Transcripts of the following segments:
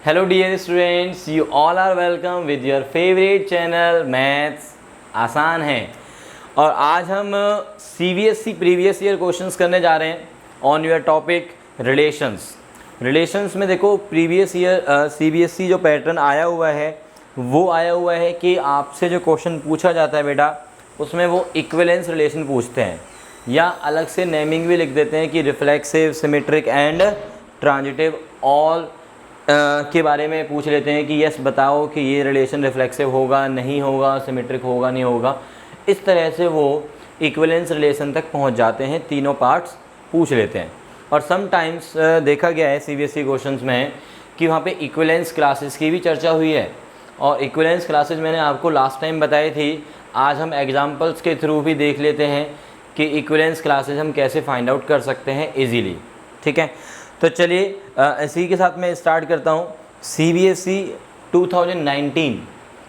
Hello dear students, you all are welcome with your favorite channel maths आसान है। और आज हम CBSE प्रीवियस ईयर क्वेश्चंस करने जा रहे हैं ऑन योर टॉपिक रिलेशंस में देखो प्रीवियस ईयर CBSE जो पैटर्न आया हुआ है वो आया हुआ है कि आपसे जो क्वेश्चन पूछा जाता है बेटा उसमें वो इक्विवेलेंस रिलेशन पूछते हैं या अलग से नेमिंग भी लिख देते हैं कि reflexive, symmetric and transitive all के बारे में पूछ लेते हैं कि यस बताओ कि ये रिलेशन रिफ्लेक्सिव होगा नहीं होगा, सिमेट्रिक होगा नहीं होगा। इस तरह से वो इक्विवेलेंस रिलेशन तक पहुंच जाते हैं, तीनों पार्ट्स पूछ लेते हैं। और समटाइम्स देखा गया है CBSE क्वेश्चंस में कि वहाँ पे इक्विवेलेंस क्लासेस की भी चर्चा हुई है और इक्विवेलेंस क्लासेस मैंने आपको लास्ट टाइम बताई थी। आज हम एग्जाम्पल्स के थ्रू भी देख लेते हैं कि इक्विवेलेंस क्लासेस हम कैसे फाइंड आउट कर सकते हैं ईजीली। ठीक है, तो चलिए इसी के साथ मैं स्टार्ट करता हूँ। CBSE 2019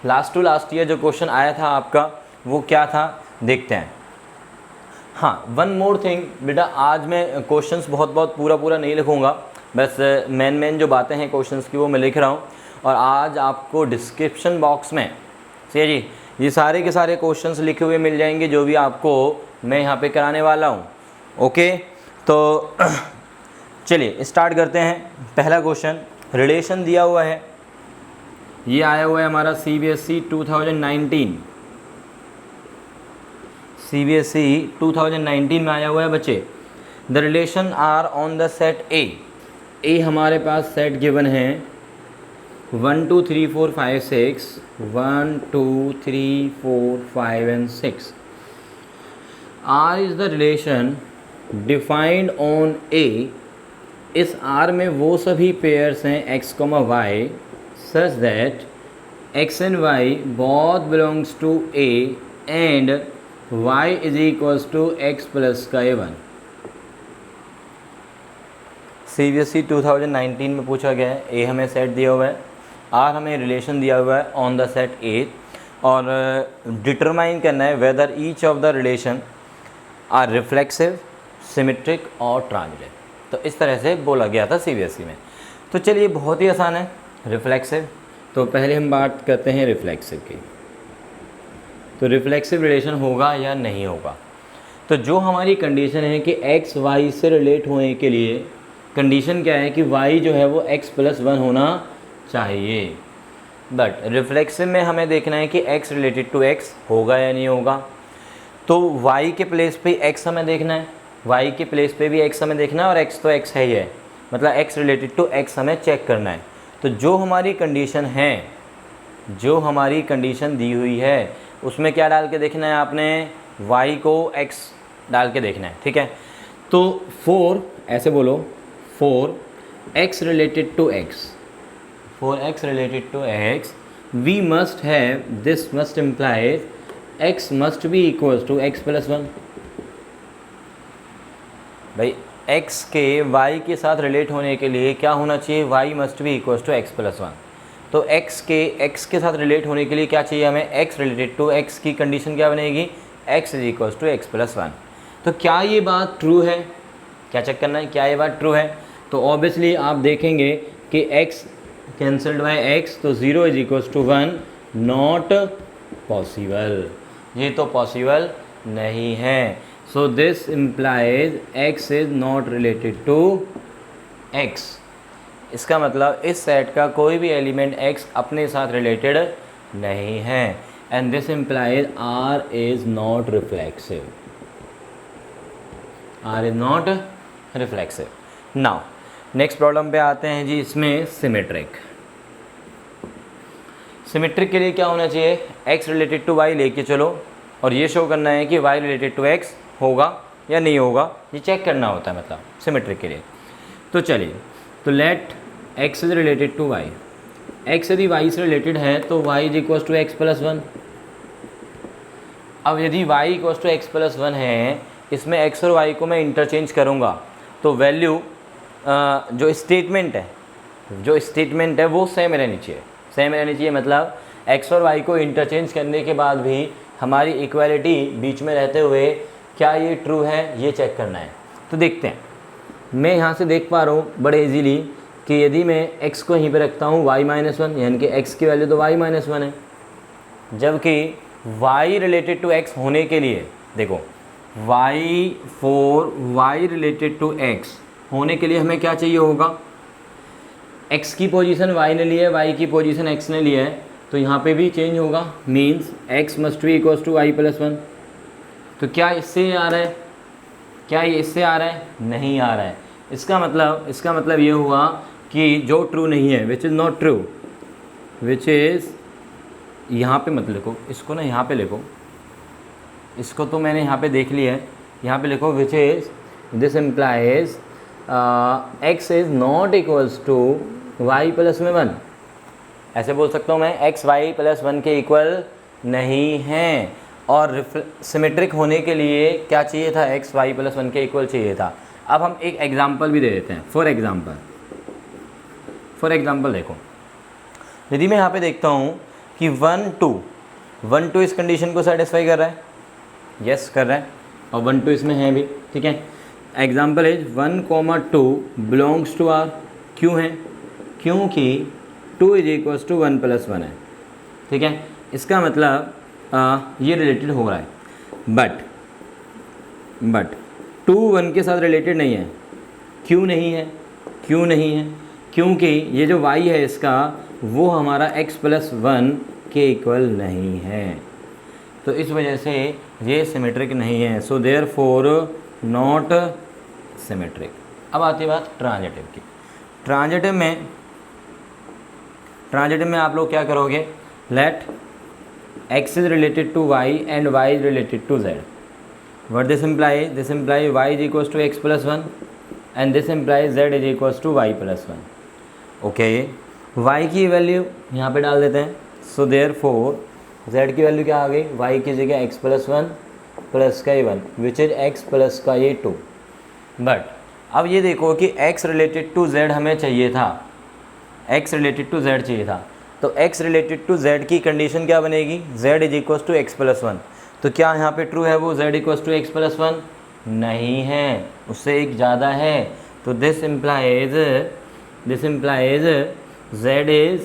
last to last year जो क्वेश्चन आया था आपका वो क्या था देखते हैं। हाँ, वन मोर थिंग बेटा, आज मैं क्वेश्चंस बहुत पूरा नहीं लिखूँगा, बस मेन जो बातें हैं क्वेश्चंस की वो मैं लिख रहा हूँ। और आज आपको डिस्क्रिप्शन बॉक्स में सही जी ये सारे के सारे क्वेश्चंस लिखे हुए मिल जाएंगे जो भी आपको मैं यहाँ पे कराने वाला हूँ। ओके, तो चलिए स्टार्ट करते हैं। पहला क्वेश्चन रिलेशन दिया हुआ है, ये आया हुआ है हमारा CBSE 2019 में आया हुआ है बच्चे। The relation are on the set A हमारे पास सेट गिवन है 1 2 3 4 5 6 1 2 3 4 5 and 6। R is the relation defined on A। इस R में वो सभी पेयर्स हैं x, y such that x and y both belongs to A and y is equals to x plus का A1। CBSE 2019 में पूछा गया है, A हमें सेट दिया हुआ है, R हमें रिलेशन दिया हुआ है ऑन द सेट A और डिटरमाइन करना है whether each of the relation are reflexive, symmetric और ट्रांजिटिव। तो इस तरह से बोला गया था CBSE में। तो चलिए बहुत ही आसान है। रिफ्लेक्सिव, तो पहले हम बात करते हैं रिफ्लेक्सिव की। तो रिफ्लेक्सिव रिलेशन होगा या नहीं होगा, तो जो हमारी कंडीशन है कि x y से रिलेट होने के लिए कंडीशन क्या है कि y जो है वो x + 1 होना चाहिए। बट रिफ्लेक्सिव में हमें देखना है कि x रिलेटेड टू x होगा या नहीं होगा। तो y के प्लेस पे x हमें देखना है, y के प्लेस पे भी x हमें देखना है और x तो x है ही है, मतलब x रिलेटेड टू x हमें चेक करना है। तो जो हमारी कंडीशन है, जो हमारी कंडीशन दी हुई है उसमें क्या डाल के देखना है आपने, y को x डाल के देखना है। ठीक है, तो फॉर ऐसे बोलो, for x related to x, for x related to x we must have, this must imply x must be equals to x plus 1। भाई x के y के साथ रिलेट होने के लिए क्या होना चाहिए, y must be equals to x plus 1। तो x के साथ रिलेट होने के लिए क्या चाहिए हमें, x रिलेटेड टू x की कंडीशन क्या बनेगी, x is equals to x plus 1। तो क्या ये बात ट्रू है, क्या चेक करना है क्या ये बात ट्रू है। तो ऑब्वियसली आप देखेंगे कि x कैंसल्ड बाय x, तो 0 is equals to 1, not possible, ये तो पॉसिबल नहीं है। So this implies x is not related to x। इसका मतलब इस सेट का कोई भी एलिमेंट x अपने साथ रिलेटेड नहीं है and this implies R is not reflexive, R is not reflexive. Now next problem पे आते हैं जी, इसमें सिमेट्रिक के लिए क्या होना चाहिए, x रिलेटेड टू y लेके चलो और ये शो करना है कि y रिलेटेड टू x होगा या नहीं होगा, ये चेक करना होता है मतलब सिमेट्रिक के लिए। तो चलिए, तो let x is related to y, x यदि y से रिलेटेड है तो y is equals to x plus 1। अब यदि y equals to x plus 1 है, इसमें x और y को मैं इंटरचेंज करूँगा तो वैल्यू जो स्टेटमेंट है वो सेम रहनी चाहिए, मतलब x और y को इंटरचेंज करने के बाद भी हमारी इक्वालिटी बीच में रहते हुए क्या ये ट्रू है ये चेक करना है। तो देखते हैं, मैं यहाँ से देख पा रहा हूँ बड़े इजीली कि यदि मैं x को यहीं पे रखता हूँ y-1, यानी कि x की वैल्यू तो y-1 है, जबकि y रिलेटेड टू x होने के लिए देखो y रिलेटेड टू x होने के लिए हमें क्या चाहिए होगा, x की पोजीशन y ने ली है, y की पोजीशन x ने लिया है, तो यहाँ पे भी चेंज होगा, means x must be equals to y+1। तो क्या इससे आ रहा है, क्या ये इससे आ रहा है, नहीं आ रहा है। इसका मतलब ये हुआ कि जो ट्रू नहीं है, which is not true, which is, यहाँ पे मत लिखो इसको ना, यहाँ पे लिखो, इसको तो मैंने यहाँ पे देख लिया है, यहाँ पे लिखो which is, this implies x is not equals to y+1। ऐसे बोल सकता हूँ मैं, x y+1 के इक्वल नहीं है, और सिमेट्रिक होने के लिए क्या चाहिए था, x y+1 के इक्वल चाहिए था। अब हम एक एग्जांपल भी दे देते हैं। फॉर एग्जांपल देखो, यदि मैं यहाँ पे देखता हूँ कि 1 2 इस कंडीशन को सेटिस्फाई कर रहा है, यस कर रहा है, और 1 2 इसमें है भी, ठीक है। Example is 1, 2 belongs to R। क्यों है, क्योंकि 2 इज इक्वल्स टू 1+1 है, ठीक है। इसका मतलब ये रिलेटेड हो रहा है, बट 2 1 के साथ रिलेटेड नहीं है। क्यों नहीं है, क्योंकि ये जो y है इसका, वो हमारा x+1 के इक्वल नहीं है, तो इस वजह से ये सिमेट्रिक नहीं है। So therefore not symmetric. अब आती है बात ट्रांजिटिव की। ट्रांजिटिव में आप लोग क्या करोगे, let x is related to y and y is related to z। What this imply y is equals to x+1 and this imply z is equals to y+1। Okay, y की value यहाँ पे डाल देते हैं। So therefore z की value क्या आ गई, y की जगह x+1 प्लस का ये 1 विच इज x प्लस का ये 2। बट अब ये देखो कि x रिलेटेड टू z हमें चाहिए था, x रिलेटेड टू z चाहिए था, तो x रिलेटेड टू z की कंडीशन क्या बनेगी, z is equals to x+1। तो क्या यहाँ पे ट्रू है वो z इक्वल्स टू x+1? नहीं है, उससे एक ज़्यादा है। तो this implies z is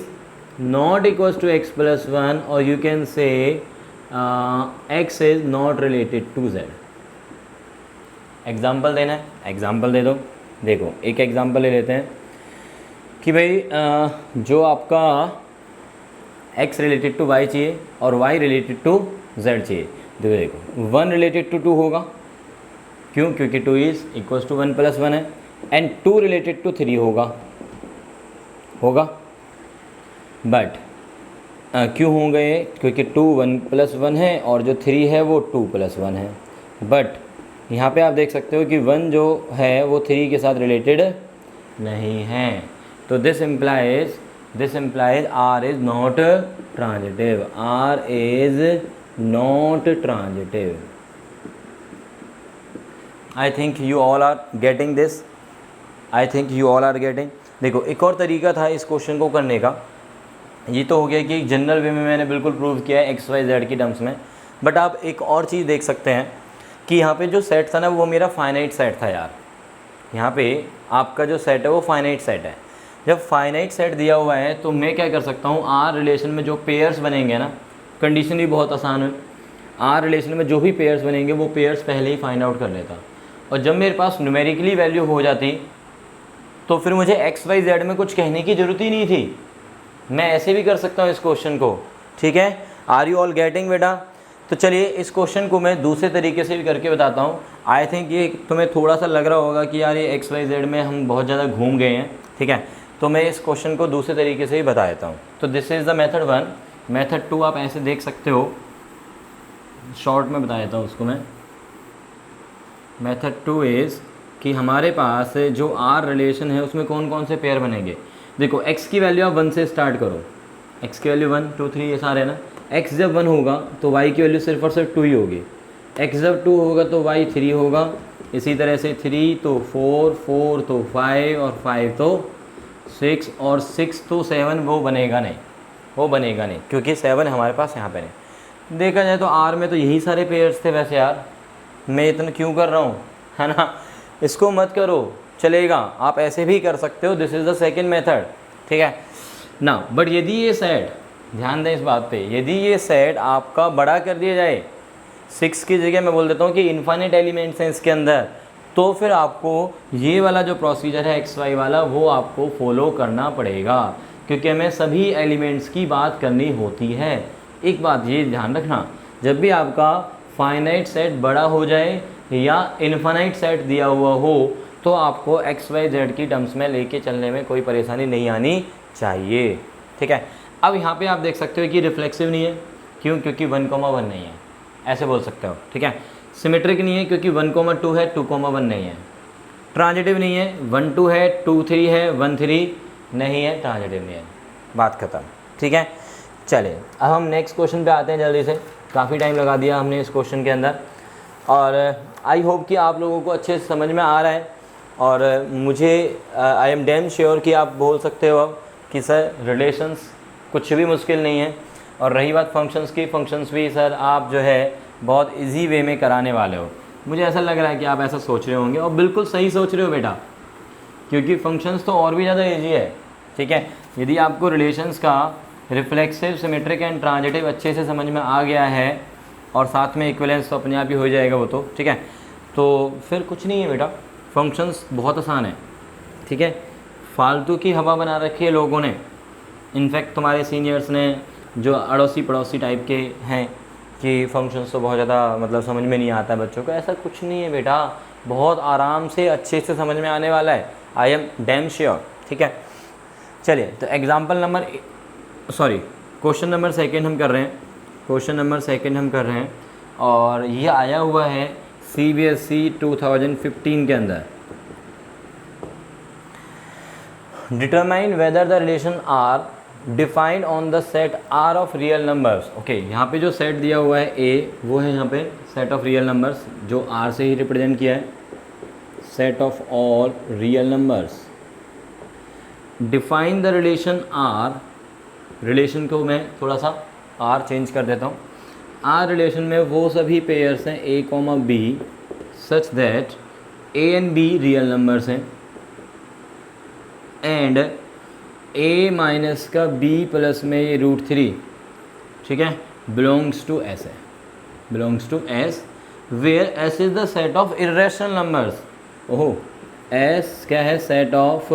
not equals to x+1, और you can say x is not related to z। Example देना है, एग्जाम्पल दे दो। देखो एक एग्जाम्पल ले लेते हैं कि भाई जो आपका x रिलेटेड टू y चाहिए और y रिलेटेड टू z चाहिए। देखो 1 रिलेटेड टू 2 होगा, क्यों, क्योंकि 2 इज़ इक्वल्स टू 1+1 है, एंड 2 रिलेटेड टू 3 होगा। बट क्यों हो गए, क्योंकि 2 1+1 है और जो 3 है वो 2+1 है। बट यहाँ पे आप देख सकते हो कि 1 जो है वो 3 के साथ रिलेटेड नहीं है। तो this implies R is not transitive, R is not transitive. I think you all are getting this, देखो एक और तरीका था इस क्वेश्चन को करने का। ये तो हो गया कि जनरल वे में मैंने बिल्कुल प्रूव किया है x y z की टर्म्स में, बट आप एक और चीज़ देख सकते हैं कि यहाँ पे जो सेट था ना वो मेरा फाइनाइट सेट था यार। यहाँ पे आपका जो सेट है वो फाइनाइट सेट है। जब फाइनाइट सेट दिया हुआ है तो मैं क्या कर सकता हूँ, R रिलेशन में जो पेयर्स बनेंगे ना, कंडीशन भी बहुत आसान है, R रिलेशन में जो भी पेयर्स बनेंगे वो पेयर्स पहले ही फाइंड आउट कर लेता, और जब मेरे पास न्यूमेरिकली वैल्यू हो जाती तो फिर मुझे x y z में कुछ कहने की ज़रूरत ही नहीं थी। मैं ऐसे भी कर सकता हूँ इस क्वेश्चन को, ठीक है। आर यू ऑल गेटिंग बेटा? तो चलिए इस क्वेश्चन को मैं दूसरे तरीके से भी करके बताता हूँ। आई थिंक ये तुम्हें थोड़ा सा लग रहा होगा कि यार ये x y z में हम बहुत ज़्यादा घूम गए हैं, ठीक है। तो मैं इस क्वेश्चन को दूसरे तरीके से ही बता देता हूँ। तो this is the method 1। Method 2 आप ऐसे देख सकते हो, शॉर्ट में बता देता हूँ उसको मैं। मेथड 2 इज़ कि हमारे पास जो R रिलेशन है उसमें कौन कौन से पेयर बनेंगे। देखो x की वैल्यू आप 1 से स्टार्ट करो, x की वैल्यू 1 2 3 ये सारे ना। x जब 1 होगा तो y की वैल्यू सिर्फ और सिर्फ 2 ही होगी, x जब 2 होगा तो y 3 होगा, इसी तरह से 3 तो 4 4 तो 5 और 5 तो 6 और 6 तो 7 वो बनेगा नहीं, क्योंकि 7 हमारे पास यहाँ पे नहीं। देखा जाए तो R में तो यही सारे पेयर्स थे। वैसे यार मैं इतना क्यों कर रहा हूँ, है ना, इसको मत करो, चलेगा, आप ऐसे भी कर सकते हो, this is the second method, ठीक है ना। बट यदि ये सेट, ध्यान दें इस बात पे, यदि ये सेट आपका बड़ा कर दिया जाए, 6 की जगह मैं बोल देता हूँ कि इन्फाइनाइट एलिमेंट्स हैं इसके अंदर, तो फिर आपको ये वाला जो प्रोसीजर है एक्स वाई वाला वो आपको फॉलो करना पड़ेगा, क्योंकि हमें सभी एलिमेंट्स की बात करनी होती है। एक बात ये ध्यान रखना, जब भी आपका फाइनाइट सेट बड़ा हो जाए या इन्फाइनाइट सेट दिया हुआ हो तो आपको एक्स वाई जेड की टर्म्स में लेके चलने में कोई परेशानी नहीं आनी चाहिए, ठीक है। अब यहाँ पे आप देख सकते हो कि रिफ्लेक्सिव नहीं है, क्यों? क्योंकि 1,1 नहीं है, ऐसे बोल सकते हो, ठीक है। सिमेट्रिक नहीं है क्योंकि 1,2 है, 2,1 नहीं है। ट्रांजिटिव नहीं है, 1 2 है, 2 3 है, 1 3 नहीं है, ट्रांजिटिव नहीं है, बात खत्म, ठीक है। चलिए अब हम नेक्स्ट क्वेश्चन पे आते हैं जल्दी से, काफ़ी टाइम लगा दिया हमने इस क्वेश्चन के अंदर, और आई होप कि आप लोगों को अच्छे से समझ में आ रहा है। और मुझे आई एम डैम श्योर कि आप बोल सकते हो अब कि सर रिलेशंस कुछ भी मुश्किल नहीं है, और रही बात फंक्शंस की, फंक्शंस भी सर आप जो है बहुत इजी वे में कराने वाले हो। मुझे ऐसा लग रहा है कि आप ऐसा सोच रहे होंगे, और बिल्कुल सही सोच रहे हो बेटा, क्योंकि फंक्शंस तो और भी ज़्यादा ईजी है, ठीक है। यदि आपको रिलेशंस का रिफ्लेक्सिव, सिमेट्रिक एंड ट्रांजिटिव अच्छे से समझ में आ गया है, और साथ में इक्विवेलेंस तो अपने आप ही हो जाएगा वो तो, ठीक है। तो फिर कुछ नहीं है बेटा, फंक्शंस बहुत आसान है, ठीक है। फालतू की हवा बना रखी है लोगों ने, इनफैक्ट तुम्हारे सीनियर्स ने जो अड़ोसी पड़ोसी टाइप के हैं कि फंक्शंस तो बहुत ज़्यादा मतलब समझ में नहीं आता है बच्चों को, ऐसा कुछ नहीं है बेटा, बहुत आराम से अच्छे से समझ में आने वाला है, आई एम डैम श्योर, ठीक है। चलिए तो क्वेश्चन नंबर सेकेंड हम कर रहे हैं, क्वेश्चन नंबर सेकेंड हम कर रहे हैं, और ये आया हुआ है CBSE 2015 के अंदर। Determine whether the relation R defined on the set R of real numbers. Okay, यहाँ पे जो सेट दिया हुआ है ए, वो है यहाँ पे सेट ऑफ रियल नंबर्स, जो आर से ही रिप्रेजेंट किया है, set of all real numbers. Define the relation R, relation को मैं थोड़ा सा आर चेंज कर देता हूँ, आर रिलेशन में वो सभी पेयर्स हैं A comma B such that A and B real numbers हैं, एंड ए माइनस का बी प्लस में ये √3, ठीक है, बिलोंग्स टू एस है, belongs to S, where S is the set of irrational numbers. ओहो, एस क्या है? Set of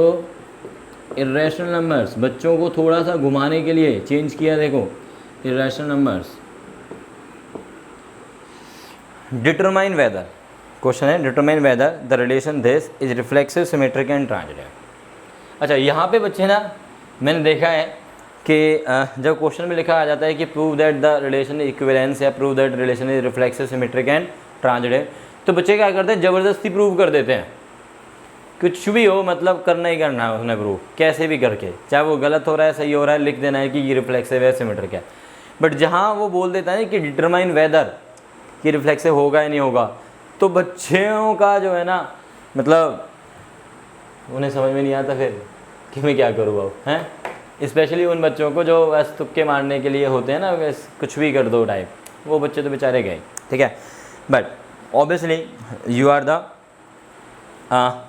irrational numbers. बच्चों को थोड़ा सा घुमाने के लिए चेंज किया, देखो, irrational numbers. Determine whether, question है determine whether the relation this is reflexive, symmetric and transitive. अच्छा, यहाँ पे बच्चे ना, मैंने देखा है कि जब क्वेश्चन में लिखा आ जाता है कि prove that the relation equivalence या prove that relation is reflexive, symmetric and transitive, तो बच्चे क्या करते हैं? ज़बरदस्ती प्रूव कर देते हैं, कुछ भी हो मतलब करना ही करना है उसने प्रूव, कैसे भी करके, चाहे वो गलत हो रहा है सही हो रहा है, लिख देना है कि ये रिफ्लेक्सिव है, सिमेट्रिक है। बट जहाँ वो बोल देता है कि डिटरमाइन वेदर कि रिफ्लेक्सिव होगा या नहीं होगा, तो बच्चों का जो है ना, मतलब उन्हें समझ में नहीं आता फिर कि मैं क्या करूँ अब, हैं। स्पेशली उन बच्चों को जो बस तुक्के मारने के लिए होते हैं ना, बस कुछ भी कर दो टाइप, वो बच्चे तो बेचारे गए, ठीक है। But obviously you are the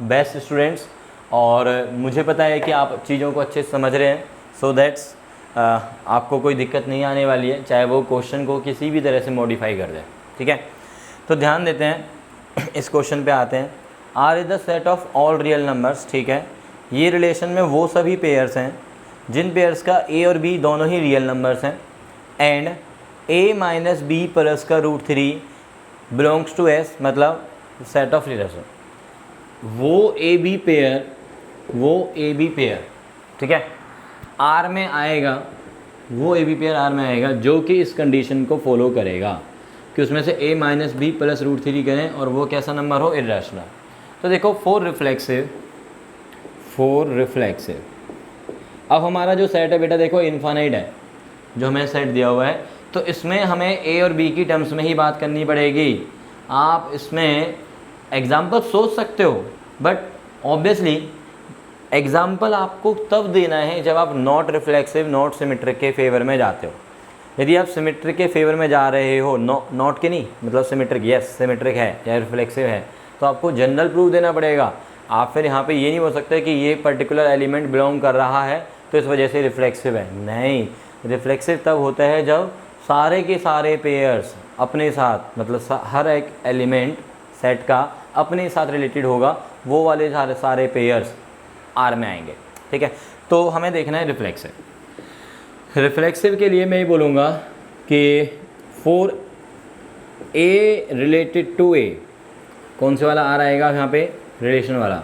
best students, और मुझे पता है कि आप चीज़ों को अच्छे से समझ रहे हैं, सो दैट्स आपको कोई दिक्कत नहीं आने वाली है, चाहे वो क्वेश्चन को किसी भी तरह से मॉडिफाई कर दे, ठीक है। तो ध्यान देते हैं, इस क्वेश्चन पे आते हैं। R is the set of all real numbers, ठीक है। ये रिलेशन में वो सभी पेयर्स हैं जिन पेयर्स का ए और बी दोनों ही रियल नंबर्स हैं, and A minus b plus का √3 बिलोंग्स टू एस, मतलब सेट ऑफ रिलेशन। वो ए बी पेयर, ठीक है, आर में आएगा, वो ए बी पेयर आर में आएगा जो कि इस कंडीशन को फॉलो करेगा कि उसमें से ए माइनस बी प्लस √3 करें, और वो कैसा नंबर हो? इर्रेशनल। तो देखो, फोर रिफ्लेक्सिव। अब हमारा जो सेट है बेटा, देखो इन्फाइनाइट है जो हमें सेट दिया हुआ है, तो इसमें हमें ए और बी की टर्म्स में ही बात करनी पड़ेगी। आप इसमें एग्जाम्पल सोच सकते हो, बट ऑब्वियसली एग्जाम्पल आपको तब देना है जब आप नॉट रिफ्लेक्सिव, नॉट सिमेट्रिक के फेवर में जाते हो। यदि आप सिमेट्रिक के फेवर में जा रहे हो, नॉट के नहीं, मतलब सिमेट्रिक, यस सिमेट्रिक है या रिफ्लेक्सिव है, तो आपको जनरल प्रूफ देना पड़ेगा। आप फिर यहाँ पे ये नहीं बोल सकते कि ये पर्टिकुलर एलिमेंट बिलोंग कर रहा है तो इस वजह से रिफ्लेक्सिव है। नहीं, रिफ्लेक्सिव तब होता है जब सारे के सारे पेयर्स अपने साथ, मतलब हर एक एलिमेंट सेट का अपने साथ रिलेटेड होगा, वो वाले सारे पेयर्स आर में आएंगे। ठीक है, तो हमें देखना है रिफ्लेक्सिव। रिफ्लेक्सिव के लिए मैं ये बोलूँगा कि for a related to a, कौन से वाला आर आएगा यहाँ पे, रिलेशन वाला।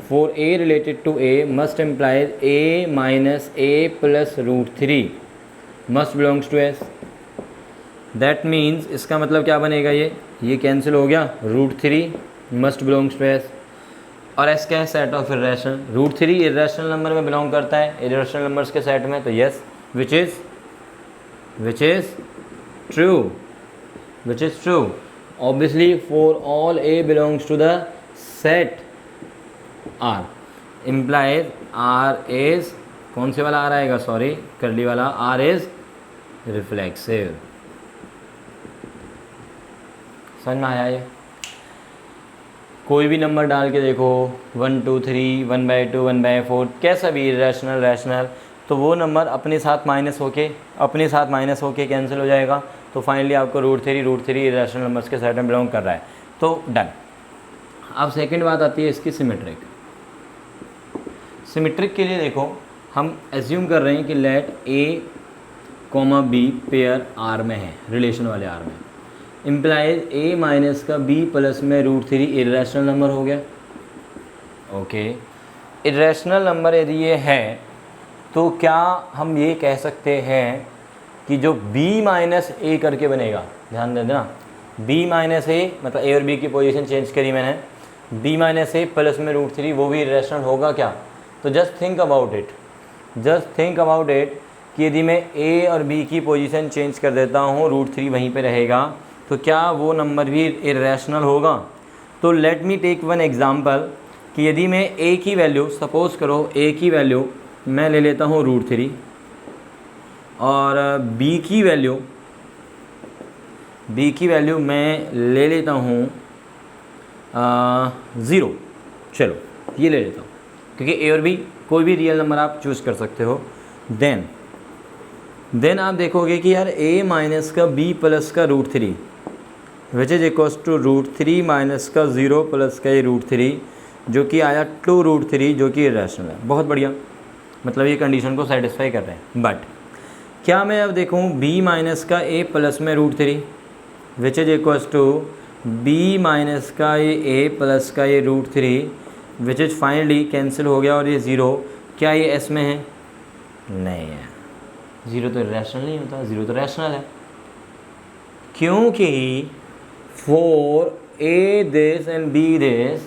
For a related to a must implies a minus a plus root three must belongs to S. That means इसका मतलब क्या बनेगा, ये कैंसिल हो गया, root three must belongs to S. और एस क्या है, set of irrational. Root three irrational number में बिलोंग करता है, इर्रेशनल नंबर्स के सेट में, तो yes which is true obviously for all a belongs to the set R implies R is, कौन से वाला आर आएगा, सॉरी कर्ली वाला, आर इज रिफ्लेक्सिव। समझ में आया ये? कोई भी नंबर डाल के देखो 1 2 3 1/2 1/4 कैसा भी रैशनल रैशनल, तो वो नंबर अपने साथ माइनस होके कैंसिल हो जाएगा। तो फाइनली आपको रूट थ्री रैशनल नंबर्स के सेट में बिलोंग कर रहा है, तो डन। अब सेकंड बात आती है इसकी सिमेट्रिक के लिए देखो, हम एज्यूम कर रहे हैं कि let a comma b pair R में है, रिलेशन वाले आर में, इम्प्लाइज ए माइनस का बी प्लस में रूट थ्री इर्रेशनल नंबर हो गया। ओके, इर्रेशनल नंबर यदि ये है तो क्या हम ये कह सकते हैं कि जो b माइनस ए करके बनेगा, ध्यान दे देना, b माइनस ए मतलब ए और b की पोजीशन चेंज करी मैंने, b माइनस ए प्लस में रूट थ्री, वो भी इर्रेशनल होगा क्या? तो जस्ट थिंक अबाउट इट कि यदि मैं a और b की पोजीशन चेंज कर देता हूँ, रूट थ्री वहीं पे रहेगा, तो क्या वो नंबर भी इर्रेशनल होगा? तो let me take one example कि यदि मैं a की वैल्यू, सपोज़ करो a की वैल्यू मैं ले लेता हूँ रूट थ्री और b की वैल्यू मैं ले लेता हूँ 0। चलो ये ले लेता हूँ, क्योंकि a और b कोई भी रियल नंबर आप चूज़ कर सकते हो। देन आप देखोगे कि यार a माइनस का b प्लस का root three which is equals to root three minus का 0 प्लस का ये रूट थ्री, जो कि आया 2 रूट थ्री, जो कि इर्रेशनल है। बहुत बढ़िया, मतलब ये कंडीशन को सेटिस्फाई कर रहे हैं। बट क्या मैं अब देखूँ b माइनस का a प्लस में root three which is equals to b minus का ये a प्लस का ये root three which is finally cancel हो गया और ये 0, क्या ये s में है? नहीं है, 0 तो रैशनल नहीं होता, 0 तो रैशनल है, क्योंकि for a this and b this,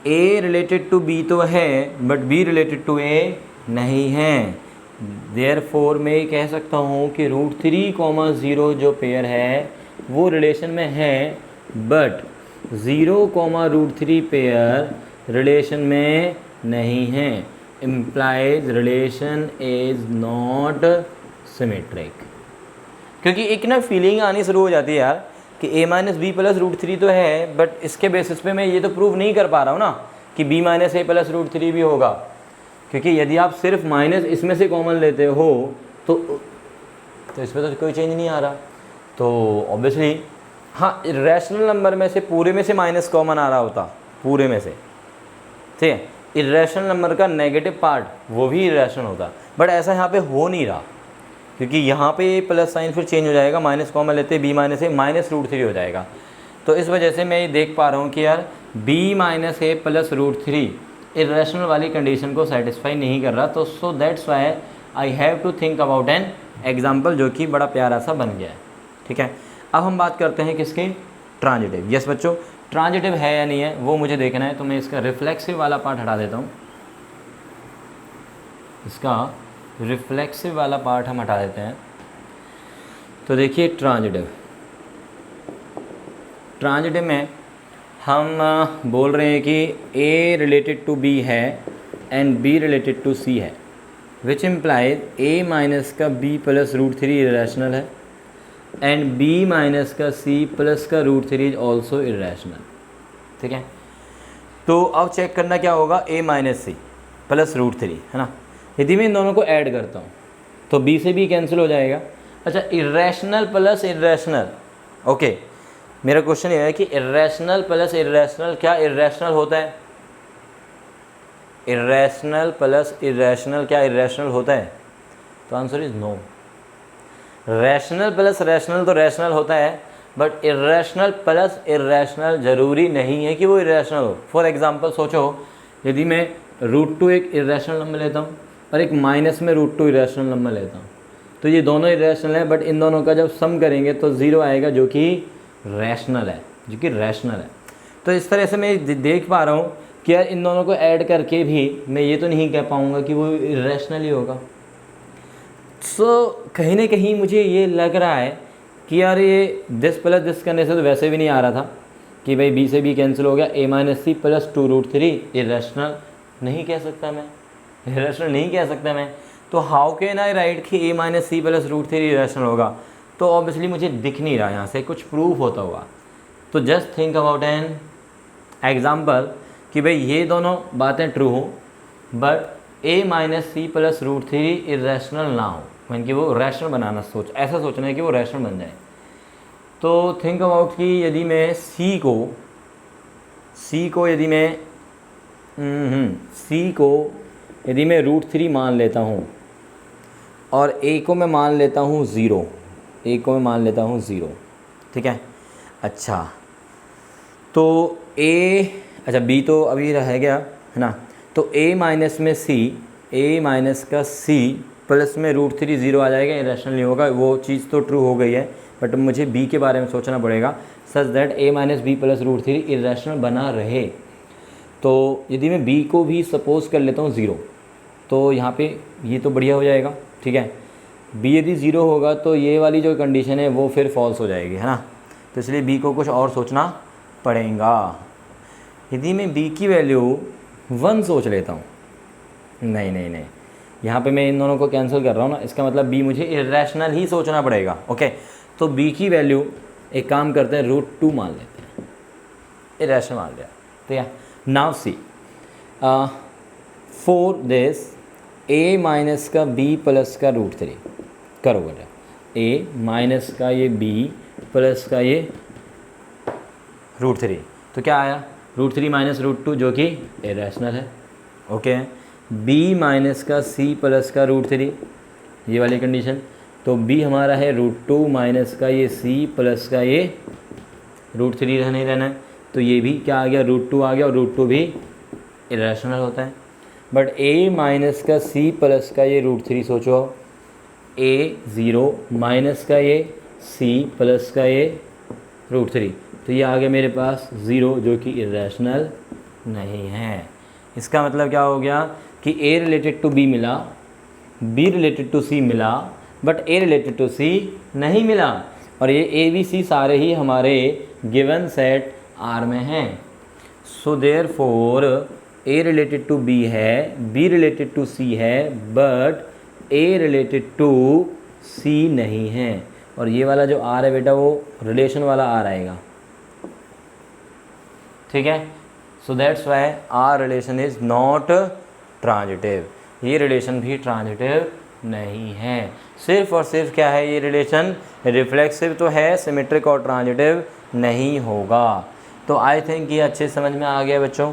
a related to b तो है but b related to a नहीं है। देयरफॉर मैं ये कह सकता हूँ कि रूट थ्री कॉमा 0 जो पेयर है वो रिलेशन में है, but 0 comma root three pair relation में नहीं है। Implies relation is not symmetric. क्योंकि एक ना फीलिंग आनी शुरू हो जाती है यार कि a minus b plus root three तो है, बट इसके बेसिस पे मैं ये तो प्रूव नहीं कर पा रहा हूँ ना कि b minus a plus root three भी होगा, क्योंकि यदि आप सिर्फ माइनस इसमें से कॉमन लेते हो तो इसमें तो कोई चेंज नहीं आ रहा। तो ऑब्वियसली हाँ, इर्रेशनल नंबर में से पूरे में से माइनस कॉमन आ रहा होता, पूरे में से, ठीक है, इर्रेशनल नंबर का नेगेटिव पार्ट वो भी इर्रेशनल होता, बट ऐसा यहाँ पे हो नहीं रहा, क्योंकि यहाँ पे प्लस साइन फिर चेंज हो जाएगा, माइनस कॉमन लेते b माइनस ए माइनस रूट थ्री हो जाएगा। तो इस वजह से मैं ये देख पा रहा हूँ कि यार b minus a plus root three irrational वाली कंडीशन को सेटिस्फाई नहीं कर रहा। तो so that's why I have to think about an example, जो कि बड़ा प्यारा सा बन गया है। ठीक है, अब हम बात करते हैं किसके, ट्रांजिटिव। यस बच्चों, ट्रांजिटिव है या नहीं है वो मुझे देखना है, तो मैं इसका रिफ्लेक्सिव वाला पार्ट हटा देता हूँ, इसका रिफ्लेक्सिव वाला पार्ट हम हटा देते हैं। तो देखिए ट्रांजिटिव में हम बोल रहे हैं कि a रिलेटेड टू b है and b related to c है, विच इम्प्लाइज a माइनस का b plus root three irrational है एंड b माइनस का c प्लस का root three is also irrational. ठीक है, तो अब चेक करना क्या होगा, a minus c plus root three, है ना। यदि मैं इन दोनों को ऐड करता हूँ तो b से b कैंसिल हो जाएगा। अच्छा, इरेशनल प्लस इरेशनल, ओके, मेरा क्वेश्चन ये है कि इरेशनल प्लस इरेशनल, क्या इरेशनल होता है? इरेशनल प्लस इरेशनल क्या इरेशनल होता है? तो answer is no. Rational plus rational तो रैशनल होता है, बट इरेशनल प्लस इरेशनल ज़रूरी नहीं है कि वो इरेशनल हो। फॉर एग्जांपल सोचो, यदि मैं √2 एक इरेशनल नंबर लेता हूँ और एक माइनस में √2 इरेशनल नंबर लेता हूँ, तो ये दोनों इरेशनल है, बट इन दोनों का जब सम करेंगे तो ज़ीरो आएगा, जो कि रैशनल है, जो कि रैशनल है। तो इस तरह से मैं देख पा रहा हूँ कि यार इन दोनों को ऐड करके भी मैं ये तो नहीं कह पाऊँगा कि वो इरेशनल ही होगा। सो कहीं ना कहीं मुझे ये लग रहा है कि यार ये दिस प्लस दिस करने से तो वैसे भी नहीं आ रहा था कि भाई b से b कैंसिल हो गया, a minus c plus 2√3 irrational नहीं कह सकता मैं, इरेशनल नहीं कह सकता मैं। तो हाउ कैन आई राइट कि a minus c plus √3 irrational होगा? तो ऑब्वियसली मुझे दिख नहीं रहा यहाँ से कुछ प्रूफ होता हुआ। तो just think about an example कि भाई ये दोनों बातें ट्रू हो, but a minus c plus √3 irrational ना हो, यानी कि वो रैशनल बनाना ऐसा सोचना है कि वो रैशनल बन जाए। तो थिंक अबाउट कि यदि मैं c को यदि मैं √3 मान लेता हूँ और a को मैं मान लेता हूँ 0, ठीक है। अच्छा, तो अच्छा b तो अभी रह गया, है ना। तो a माइनस में c, a माइनस का c प्लस में √3 0 आ जाएगा, इरेशनल नहीं होगा। वो चीज़ तो ट्रू हो गई है, बट मुझे b के बारे में सोचना पड़ेगा such that a minus b plus √3 irrational बना रहे। तो यदि मैं b को भी सपोज कर लेता हूँ 0, तो यहाँ पे ये तो बढ़िया हो जाएगा, ठीक है। b यदि 0 होगा तो ये वाली जो कंडीशन है वो फिर फॉल्स हो जाएगी, है ना। तो इसलिए b को कुछ और सोचना पड़ेगा। यदि मैं b की वैल्यू 1 सोच लेता हूँ, नहीं, यहाँ पे मैं इन दोनों को कैंसिल कर रहा हूँ ना, इसका मतलब b मुझे इरेशनल ही सोचना पड़ेगा, ओके। तो b की वैल्यू एक काम करते हैं, √2 मान लेते हैं, इरेशनल मान लिया, ठीक है। Now see for this a minus का b प्लस का √3 करो बेटा, a माइनस का ये b प्लस का ये √3, तो क्या आया, √3 माइनस √2 जो कि इरेशनल है, ओके। b माइनस का c प्लस का √3, ये वाली कंडीशन, तो b हमारा है √2 माइनस का ये c प्लस का ये √3 रहना ही रहना है। तो ये भी क्या आ गया, √2 आ गया, और √2 भी इरेशनल होता है। बट a माइनस का c प्लस का ये √3 सोचो, a 0 माइनस का ये c प्लस का ये √3, तो ये आ गया मेरे पास 0 जो कि इरेशनल नहीं है। इसका मतलब क्या हो गया कि a रिलेटेड टू b मिला, b रिलेटेड टू c मिला, but a related to c नहीं मिला। और ये a b c सारे ही हमारे गिवन सेट R में हैं। So therefore a related to b है, b रिलेटेड टू c है, but a related to c नहीं है। और ये वाला जो R है बेटा वो रिलेशन वाला R आएगा, ठीक है। सो that's Y R relation is not transitive, ये रिलेशन भी ट्रांजिटिव नहीं है। सिर्फ और सिर्फ क्या है, ये रिलेशन रिफ्लेक्सिव तो है, सिमेट्रिक और ट्रांजिटिव नहीं होगा। तो आई थिंक ये अच्छे समझ में आ गया बच्चों।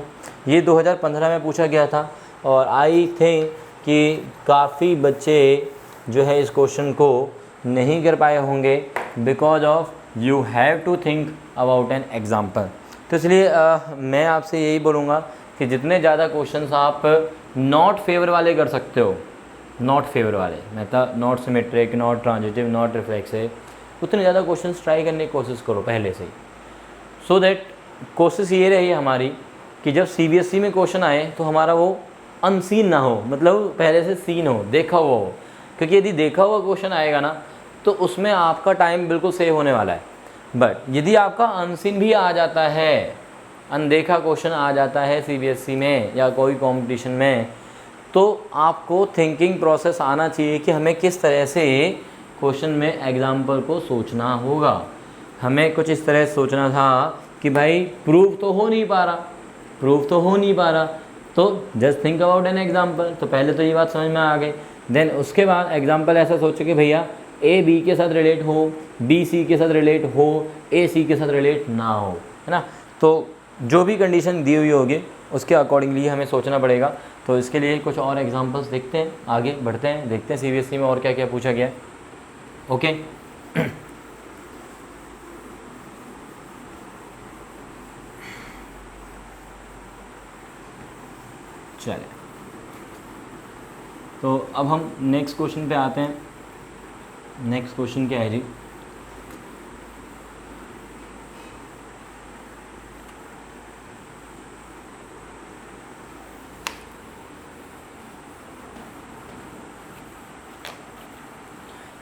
ये 2015 में पूछा गया था, और आई थिंक कि काफ़ी बच्चे जो है इस क्वेश्चन को नहीं कर पाए होंगे, because of you have to think about an example. तो इसलिए मैं आपसे यही बोलूँगा कि जितने ज़्यादा क्वेश्चंस आप नॉट फेवर वाले कर सकते हो, नॉट फेवर वाले मतलब not symmetric, not transitive, not reflexive, उतने ज़्यादा क्वेश्चंस ट्राई करने की कोशिश करो पहले से ही। सो दैट कोशिश ये रही हमारी कि जब CBSE में क्वेश्चन आए तो हमारा वो अनसीन ना हो, मतलब पहले से सीन हो, देखा हुआ हो। क्योंकि यदि देखा हुआ क्वेश्चन आएगा ना तो उसमें आपका टाइम बिल्कुल सेव होने वाला है। बट यदि आपका अनसीन भी आ जाता है, अनदेखा क्वेश्चन आ जाता है CBSE में या कोई कंपटीशन में, तो आपको थिंकिंग प्रोसेस आना चाहिए कि हमें किस तरह से क्वेश्चन में एग्जाम्पल को सोचना होगा। हमें कुछ इस तरह सोचना था कि भाई प्रूव तो हो नहीं पा रहा, प्रूफ तो हो नहीं पा रहा। तो just think about an example. तो पहले तो ये बात समझ में आ गई। देन उसके बाद एग्जाम्पल ऐसा सोचो कि भैया ए बी के साथ रिलेट हो, बी सी के साथ रिलेट हो, ए सी के साथ रिलेट ना हो, है ना। तो जो भी कंडीशन दी हुई होगी उसके अकॉर्डिंगली हमें सोचना पड़ेगा। तो इसके लिए कुछ और एग्जांपल्स देखते हैं, आगे बढ़ते हैं, देखते हैं सीबीएसई में और क्या क्या पूछा गया है। ओके चलिए, तो अब हम नेक्स्ट क्वेश्चन पे आते हैं। नेक्स्ट क्वेश्चन क्या है जी?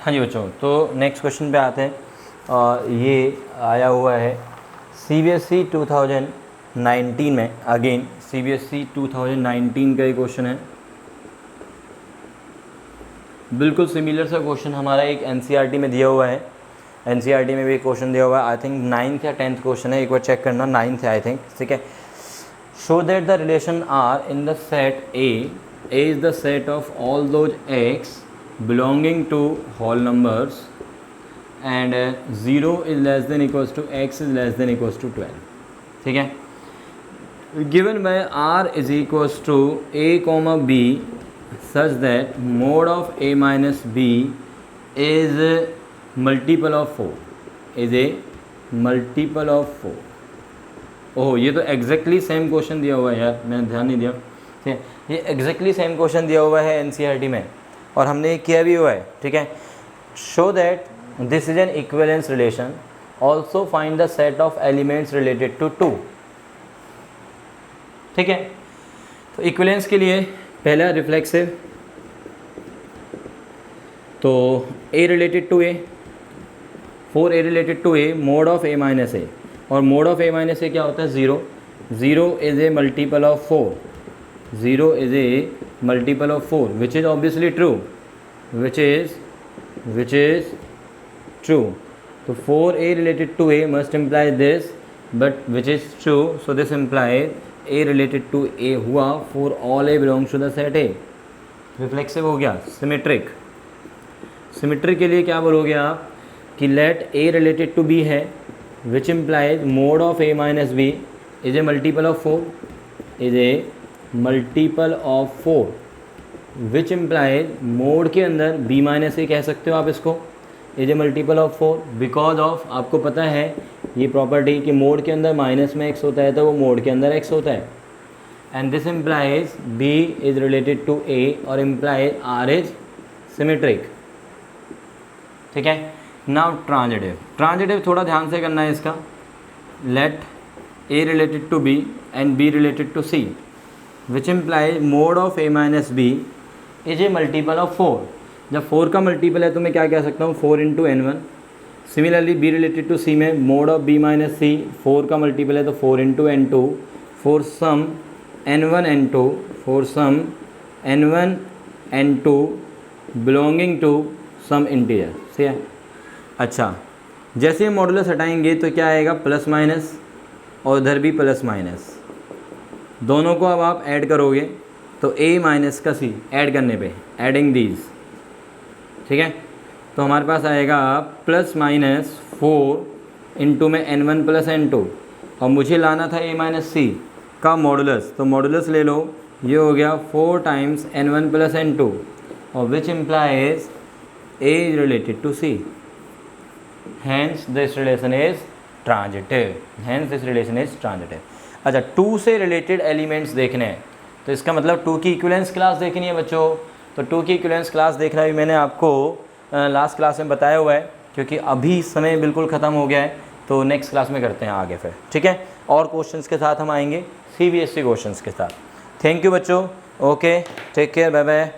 हाँ जी बच्चों, तो नेक्स्ट क्वेश्चन पे आते हैं। ये आया हुआ है सीबीएसई 2019 में। अगेन सीबीएसई 2019 का ये क्वेश्चन है। बिल्कुल सिमिलर सा क्वेश्चन हमारा एक एनसीईआरटी में दिया हुआ है। एनसीईआरटी में भी क्वेश्चन दिया हुआ है, आई थिंक 9th या 10th क्वेश्चन है, एक बार चेक करना, 9th है आई थिंक, ठीक है। Show that the relation R in the set A is the set of all those x belonging to whole numbers and 0 is less than equals to x is less than equals to 12, ठीक है। given by r is equals to a comma b such that mod of a minus b is a multiple of 4, is a multiple of 4। ओह, ये तो exactly same question दिया हुआ है यार, मैंने ध्यान नहीं दिया, ठीक है। ये एग्जैक्टली सेम क्वेश्चन दिया हुआ है एनसीईआरटी में और हमने ये किया भी हुआ है, ठीक है। Show that this is an equivalence relation, also find the set of elements related to 2, ठीक है। तो इक्विवेलेंस के लिए पहला रिफ्लेक्सिव, तो A related to A, 4a related to A, mod of a minus A, और mod of a minus A क्या होता है? 0। 0 is A multiple of 4, 0 is a multiple of 4, which is obviously true, which is true। तो 4a related to a must imply this, but which is true, so this implies a related to a हुआ for all a belongs to the set A। Reflexive हो गया। Symmetric, symmetric के लिए क्या बोलोगे आप कि let a related to b है, which implies mod of a minus b is a multiple of 4, is a multiple of 4, which implies mode के अंदर b माइनस ए कह सकते हो आप इसको, is a multiple of 4 because of, आपको पता है ये प्रॉपर्टी कि मोड के अंदर माइनस में x होता है तो वो मोड के अंदर x होता है। And this implies b is related to a और इम्प्लाइज r इज सिमेट्रिक, ठीक है। नाउ ट्रांजिटिव, ट्रांजिटिव थोड़ा ध्यान से करना है इसका। Let a related to b and b related to c, which implies mod of a minus b is A multiple of 4। जब 4 का मल्टीपल है तो मैं क्या कह सकता हूँ? 4 into n1। Similarly b related to c में mod of b minus c, 4 का मल्टीपल है तो 4 into n2, for some n1 n2, for some n1 n2 belonging to some integer, ठीक है। अच्छा, जैसे हम मॉडुलस हटाएंगे तो क्या आएगा? प्लस माइनस, और इधर भी प्लस माइनस, दोनों को अब आप ऐड करोगे तो a माइनस का c ऐड करने पे, एडिंग दीज, ठीक है। तो हमारे पास आएगा प्लस माइनस 4 इंटू में n1 प्लस n2, और मुझे लाना था a माइनस सी का मॉडुलस, तो मॉडुलस ले लो, ये हो गया 4 टाइम्स n1 प्लस n2, और which implies a is related to c, hence this relation is transitive, hence this relation is transitive. अच्छा, 2 से रिलेटेड एलिमेंट्स देखने हैं, तो इसका मतलब 2 की इक्विवेलेंस क्लास देखनी है बच्चों। तो 2 की इक्विवेलेंस क्लास देखना भी मैंने आपको लास्ट क्लास में बताया हुआ है, क्योंकि अभी समय बिल्कुल ख़त्म हो गया है, तो नेक्स्ट क्लास में करते हैं आगे फिर, ठीक है। और क्वेश्चंस के साथ हम आएंगे, सीबीएसई क्वेश्चंस के साथ। थैंक यू बच्चों, okay, take care, bye bye.